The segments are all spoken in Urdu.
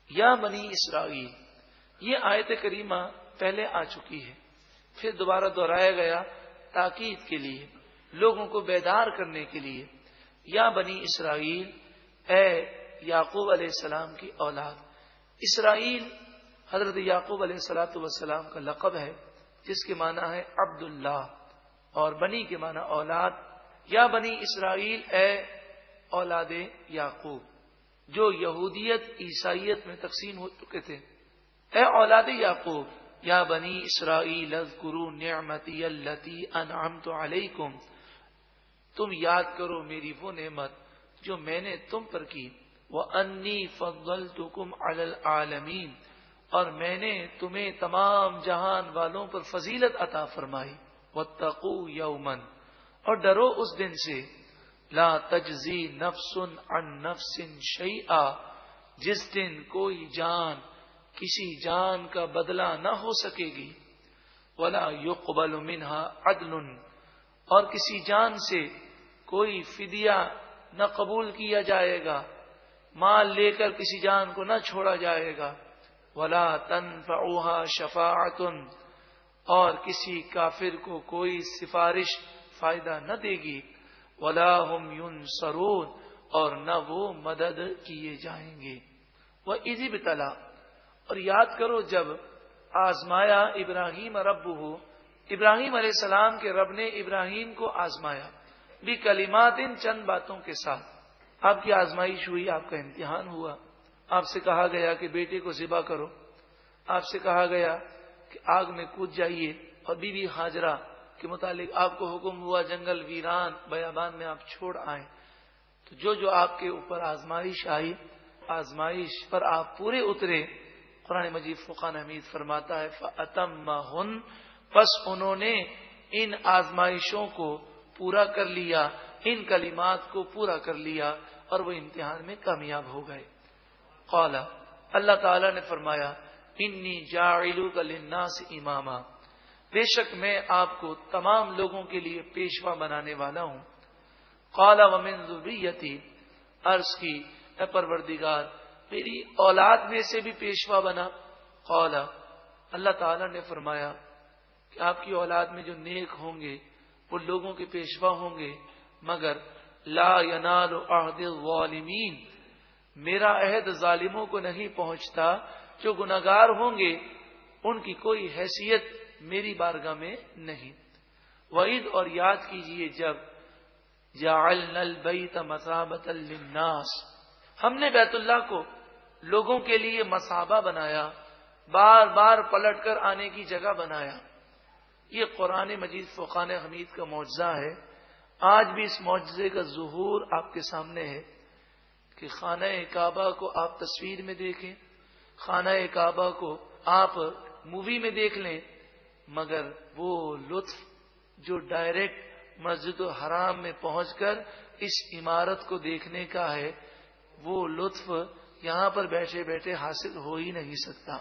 یا بنی اسرائیل، یہ آیت کریمہ پہلے آ چکی ہے، پھر دوبارہ دہرایا گیا تاکید کے لیے، لوگوں کو بیدار کرنے کے لیے۔ یا بنی اسرائیل، اے یعقوب علیہ السلام کی اولاد۔ اسرائیل حضرت یعقوب علیہ السلام کا لقب ہے، جس کے معنی ہے عبداللہ، اور بنی کے معنی اولاد۔ یا بنی اسرائیل، اے اولاد یعقوب، جو یہودیت عیسائیت میں تقسیم ہو چکے تھے، اے اولاد یعقوب۔ یا بنی اسرائیل اذکروا نعمتی التی انعمت علیکم، تم یاد کرو میری وہ نعمت جو میں نے تم پر کی۔ وانی فضلتکم علی العالمین، اور میں نے تمہیں تمام جہان والوں پر فضیلت عطا فرمائی۔ واتقوا یوما، اور ڈرو اس دن سے، لا تجزی نفس عن نفس شیئا، جس دن کوئی جان کسی جان کا بدلہ نہ ہو سکے گی۔ ولا یقبل منها عدل، اور کسی جان سے کوئی فدیہ نہ قبول کیا جائے گا، مال لے کر کسی جان کو نہ چھوڑا جائے گا۔ ولا تنفعها شفاعت، اور کسی کافر کو کوئی سفارش فائدہ نہ دے گی۔ ولا هم ينصرون، اور نہ وہ مدد کیے جائیں گے۔ وَإِذِ ابْتَلَىٰ، اور یاد کرو جب آزمایا ابراہیم ربہ، ابراہیم علیہ السلام کے رب نے ابراہیم کو آزمایا، بکلمات، چند باتوں کے ساتھ۔ آپ کی آزمائش ہوئی، آپ کا امتحان ہوا، آپ سے کہا گیا کہ بیٹے کو ذبح کرو، آپ سے کہا گیا کہ آگ میں کود جائیے، اور بی بی ہاجرہ کے متعلق آپ کو حکم ہوا جنگل ویران بیابان میں آپ چھوڑ آئیں۔ تو جو آپ کے اوپر آزمائش آئی، آزمائش پر آپ پورے اترے۔ قرآن مجید فرقان حمید فرماتا ہے فَأَتَمَّهُنَّ، پس انہوں نے ان آزمائشوں کو پورا کر لیا، ان کلمات کو پورا کر لیا، اور وہ امتحان میں کامیاب ہو گئے۔ قال، اللہ تعالی نے فرمایا انی جاعلک للناس اماما، بے شک میں آپ کو تمام لوگوں کے لیے پیشوا بنانے والا ہوں۔ قال ومن ذریتی، عرض کی اے پروردگار میری اولاد میں سے بھی پیشوا بنا۔ قال، اللہ تعالی نے فرمایا کہ آپ کی اولاد میں جو نیک ہوں گے وہ لوگوں کے پیشوا ہوں گے، مگر لا ینال عہد الظالمین، میرا عہد ظالموں کو نہیں پہنچتا۔ جو گناہگار ہوں گے ان کی کوئی حیثیت میری بارگاہ میں نہیں۔ وعید، اور یاد کیجئے جب جعلنا البیت مثابۃ للناس، ہم نے بیت اللہ کو لوگوں کے لیے مثابہ بنایا، بار بار پلٹ کر آنے کی جگہ بنایا۔ یہ قرآن مجید فرقان حمید کا معجزہ ہے۔ آج بھی اس معجزے کا ظہور آپ کے سامنے ہے کہ خانہ کعبہ کو آپ تصویر میں دیکھیں، خانہ کعبہ کو آپ مووی میں دیکھ لیں، مگر وہ لطف جو ڈائریکٹ مسجد الحرام میں پہنچ کر اس عمارت کو دیکھنے کا ہے، وہ لطف یہاں پر بیٹھے بیٹھے حاصل ہو ہی نہیں سکتا۔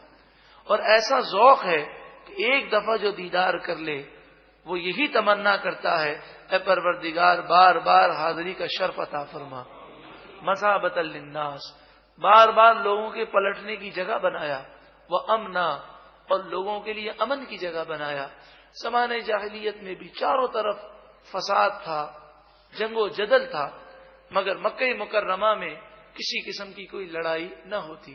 اور ایسا ذوق ہے کہ ایک دفعہ جو دیدار کر لے وہ یہی تمنا کرتا ہے اے پروردگار بار بار حاضری کا شرف عطا فرما۔ مثابۃ للناس، بار بار لوگوں کے پلٹنے کی جگہ بنایا۔ وہ امنا، اور لوگوں کے لیے امن کی جگہ بنایا۔ زمانے جاہلیت میں بھی چاروں طرف فساد تھا، جنگ و جدل تھا، مگر مکہ مکرمہ میں کسی قسم کی کوئی لڑائی نہ ہوتی۔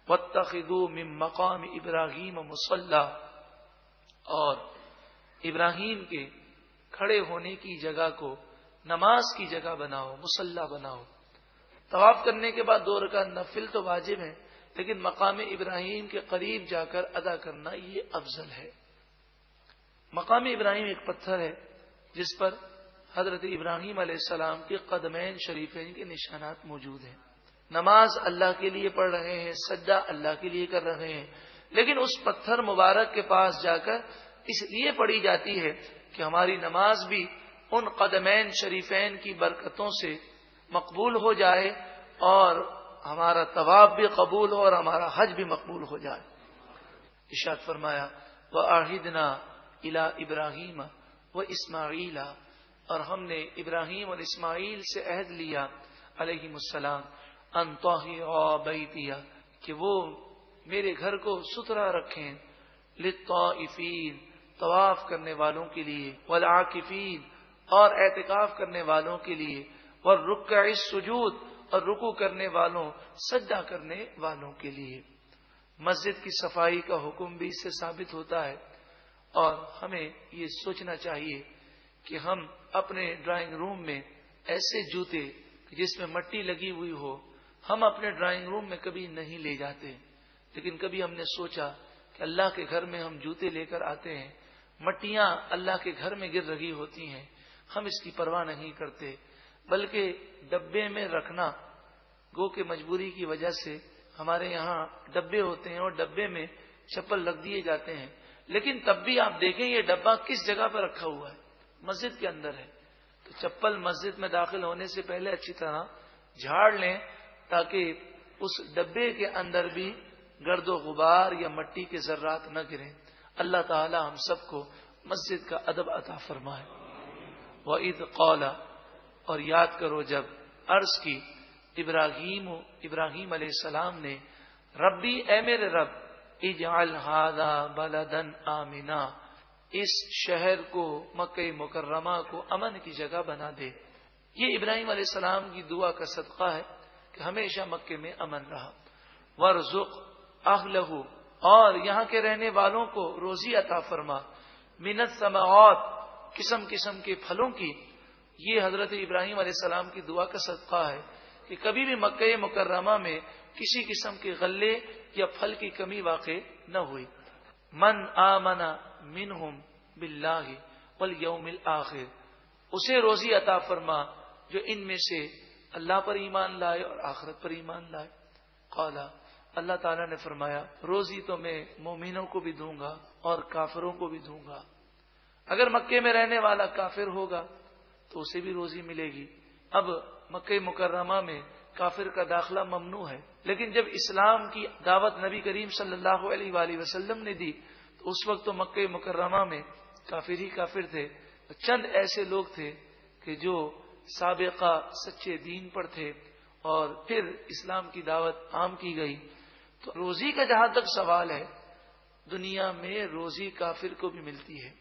واتخذوا من مقام ابراہیم مصلی، اور ابراہیم کے کھڑے ہونے کی جگہ کو نماز کی جگہ بناؤ، مصلی بناؤ۔ طواف کرنے کے بعد 2 رکعت نفل تو واجب ہے، لیکن مقام ابراہیم کے قریب جا کر ادا کرنا یہ افضل ہے۔ مقام ابراہیم ایک پتھر ہے جس پر حضرت ابراہیم علیہ السلام کے قدمین شریفین کے نشانات موجود ہیں۔ نماز اللہ کے لیے پڑھ رہے ہیں، سجدہ اللہ کے لیے کر رہے ہیں، لیکن اس پتھر مبارک کے پاس جا کر اس لیے پڑھی جاتی ہے کہ ہماری نماز بھی ان قدمین شریفین کی برکتوں سے مقبول ہو جائے، اور ہمارا طواف بھی قبول ہو، اور ہمارا حج بھی مقبول ہو جائے۔ ارشاد فرمایا وَأَعْهِدْنَا إِلَىٰ إِبْرَاهِيمَ وَإِسْمَاعِيلَ، اور ہم نے ابراہیم اور اسماعیل سے عہد لیا علیہم السلام، ان طہرا بیتیہ، کہ وہ میرے گھر کو ستھرا رکھیں، للطائفین طواف کرنے والوں کے لیے، والعاکفین اور اعتکاف کرنے والوں کے لیے، والرکع السجود اور رکوع کرنے والوں سجدہ کرنے والوں کے لیے۔ مسجد کی صفائی کا حکم بھی اس سے ثابت ہوتا ہے، اور ہمیں یہ سوچنا چاہیے کہ ہم اپنے ڈرائنگ روم میں ایسے جوتے جس میں مٹی لگی ہوئی ہو ہم اپنے ڈرائنگ روم میں کبھی نہیں لے جاتے، لیکن کبھی ہم نے سوچا کہ اللہ کے گھر میں ہم جوتے لے کر آتے ہیں، مٹیاں اللہ کے گھر میں گر رہی ہوتی ہیں، ہم اس کی پرواہ نہیں کرتے، بلکہ ڈبے میں رکھنا، گو کہ مجبوری کی وجہ سے ہمارے یہاں ڈبے ہوتے ہیں اور ڈبے میں چپل رکھ دیے جاتے ہیں، لیکن تب بھی آپ دیکھیں یہ ڈبہ کس جگہ پر رکھا ہوا ہے، مسجد کے اندر ہے، تو چپل مسجد میں داخل ہونے سے پہلے اچھی طرح جھاڑ لیں تاکہ اس ڈبے کے اندر بھی گرد و غبار یا مٹی کے ذرات نہ گریں۔ اللہ تعالی ہم سب کو مسجد کا ادب عطا فرمائے۔ وَإِذْ قَالَ اور یاد کرو جب عرض کی ابراہیم علیہ السلام نے، ربی اے میرے رب، اجعل ھذا بلدا آمنا، اس شہر کو مکہ مکرمہ کو امن کی جگہ بنا دے۔ یہ ابراہیم علیہ السلام کی دعا کا صدقہ ہے کہ ہمیشہ مکے میں امن رہا۔ وارزق اہلہ اور یہاں کے رہنے والوں کو روزی عطا فرما، من الثمرات قسم قسم کے پھلوں کی۔ یہ حضرت ابراہیم علیہ السلام کی دعا کا صدقہ ہے کہ کبھی بھی مکہ مکرمہ میں کسی قسم کے غلے یا پھل کی کمی واقع نہ ہوئی۔ من آمن منہم باللہ والیوم الآخر، اسے روزی عطا فرما جو ان میں سے اللہ پر ایمان لائے اور آخرت پر ایمان لائے۔ قال اللہ تعالیٰ نے فرمایا، روزی تو میں مومنوں کو بھی دوں گا اور کافروں کو بھی دوں گا۔ اگر مکے میں رہنے والا کافر ہوگا تو اسے بھی روزی ملے گی۔ اب مکہ مکرمہ میں کافر کا داخلہ ممنوع ہے، لیکن جب اسلام کی دعوت نبی کریم صلی اللہ علیہ وآلہ وسلم نے دی تو اس وقت تو مکہ مکرمہ میں کافر ہی کافر تھے، چند ایسے لوگ تھے کہ جو سابقہ سچے دین پر تھے اور پھر اسلام کی دعوت عام کی گئی۔ تو روزی کا جہاں تک سوال ہے، دنیا میں روزی کافر کو بھی ملتی ہے۔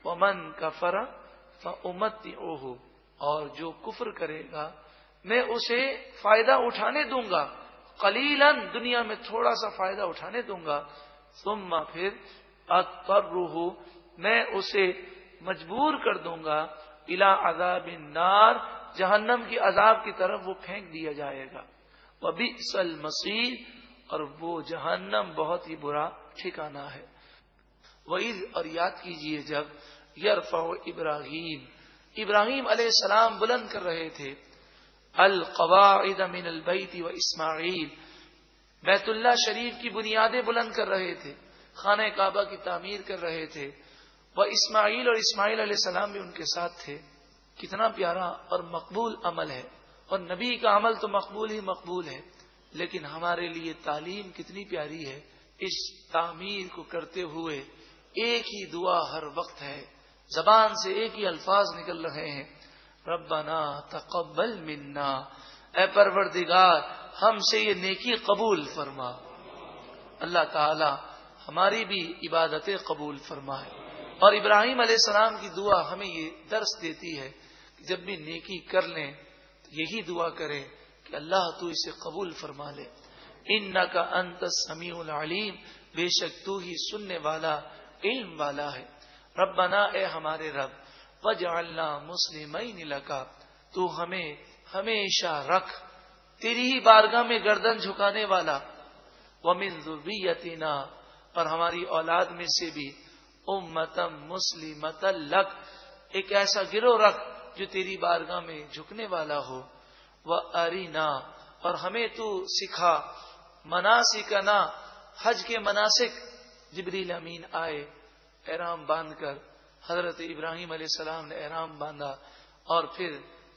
ومن کفر فامتعہ، اور جو کفر کرے گا میں اسے فائدہ اٹھانے دوں گا، قلیلا دنیا میں تھوڑا سا فائدہ اٹھانے دوں گا، ثم پھر اضطرہ میں اسے مجبور کر دوں گا، الی عذاب النار جہنم کی عذاب کی طرف وہ پھینک دیا جائے گا، وبئس المصیر اور وہ جہنم بہت ہی برا ٹھکانہ ہے۔ وَإِذْ اور یاد کیجئے جب یرفع ابراہیم علیہ السلام بلند کر رہے تھے، القواعد من البیت و اسماعیل، بیت اللہ شریف کی بنیادیں بلند کر رہے تھے، خانہ کعبہ کی تعمیر کر رہے تھے، وہ اسماعیل اور اسماعیل علیہ السلام بھی ان کے ساتھ تھے۔ کتنا پیارا اور مقبول عمل ہے، اور نبی کا عمل تو مقبول ہی مقبول ہے، لیکن ہمارے لیے تعلیم کتنی پیاری ہے۔ اس تعمیر کو کرتے ہوئے ایک ہی دعا ہر وقت ہے، زبان سے ایک ہی الفاظ نکل رہے ہیں، ربنا تقبل منا، اے پروردگار ہم سے یہ نیکی قبول فرما۔ اللہ تعالی ہماری بھی عبادتیں قبول فرمائے۔ اور ابراہیم علیہ السلام کی دعا ہمیں یہ درس دیتی ہے کہ جب بھی نیکی کر لیں تو یہی دعا کریں کہ اللہ تو اسے قبول فرما لے۔ انک انت السمیع العلیم، بے شک تو ہی سننے والا علم والا ہے۔ ربنا اے ہمارے رب، وجعلنا مسلمین لک، تو ہمیں ہمیشہ رکھ تیری ہی بارگاہ میں گردن جھکانے والا، ومن ذریتنا اور ہماری اولاد میں سے بھی امتا مسلمتا لک، ایک ایسا گروہ رکھ جو تیری بارگاہ میں جھکنے والا ہو، وَأَرِنَا اور ہمیں تو سکھا مناسکنا، حج کے مناسک۔ جبریل امین آئے احرام باندھ کر، حضرت ابراہیم علیہ السلام نے احرام باندھا اور پھر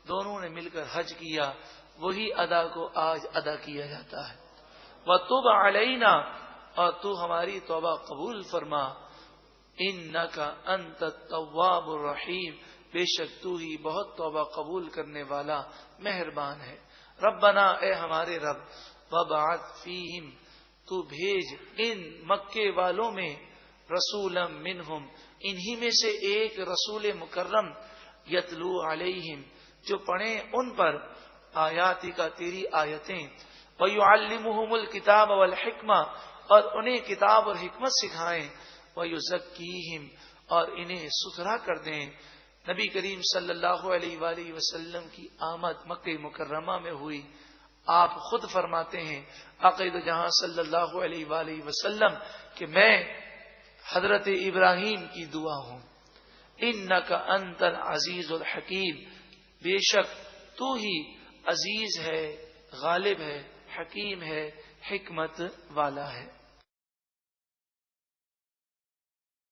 دونوں نے مل کر حج کیا، وہی ادا کو آج ادا کیا جاتا ہے۔ وَتُبْ عَلَيْنَا اور تو ہماری توبہ قبول فرما، انک انت التواب الرحیم، بے شک تو ہی بہت توبہ قبول کرنے والا مہربان ہے۔ ربنا اے ہمارے رب، وبعث فیہم، تو بھیج ان مکے والوں میں رسولا منہم، انہی میں سے ایک رسول مکرم، یتلو علیہم، جو پڑھیں ان پر آیاتی کا تیری آیتیں، ویعلمہم الکتاب والحکمہ، اور انہیں کتاب اور حکمت سکھائیں، ویزکیہم، اور انہیں ستھرا کر دیں۔ نبی کریم صلی اللہ علیہ وآلہ وسلم کی آمد مکہ مکرمہ میں ہوئی۔ آپ خود فرماتے ہیں عقید جہاں صلی اللہ علیہ وآلہ وسلم کہ میں حضرت ابراہیم کی دعا ہوں، انک انت العزیز الحکیم، بے شک تو ہی عزیز ہے، غالب ہے، حکیم ہے، حکمت والا ہے۔